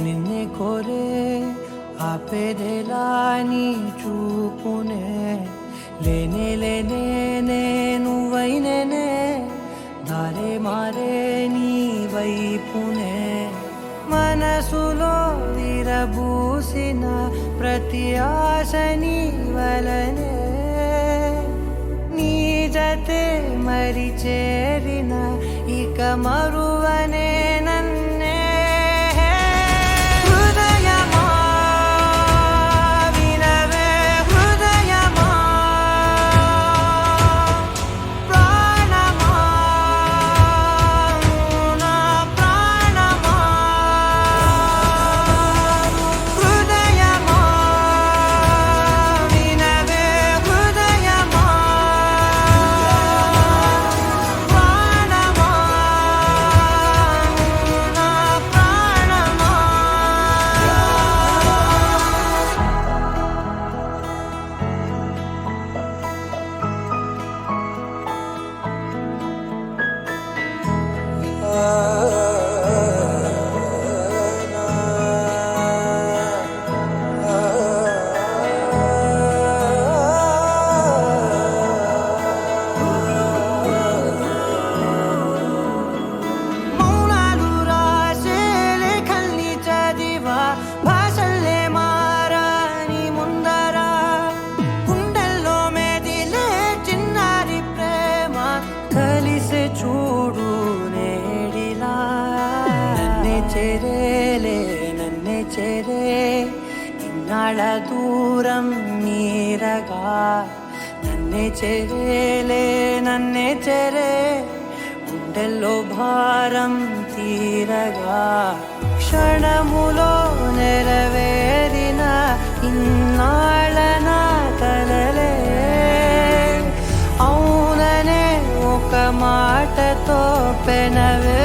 నిన్నే కోరే ఆపేదెలా నీ చూపునే లేనే నువ్వైనే దారే మారే నీ వైపునే మనసులో విరబూసిన ప్రతి ఆశ నీ వలనే నీ జతే మరి చేరిన ఇక మరువనే నన్నే హృదయమా వినవే హృదయమా ప్రాణమా నా ప్రాణమా హృదయమా వినవే హృదయమా ప్రాణమా నా ప్రాణమా మౌనాలు రాసే లేఖల్ని చదివా భాషల్లే మారాని ముందరా గుండెల్లో మెదిలే చిన్నారి ప్రేమ కలిసే చూడు నేడిలా నన్నే చేరే ఇన్నాళ్ళ దూరం నీరగా నన్నే చేరే గుండెల్లో భారం తీరగా క్షణములో నెరవేరిన ఇన్నాళ్ళ నా కలలే అవుననే ఒక మాటతో పెనవే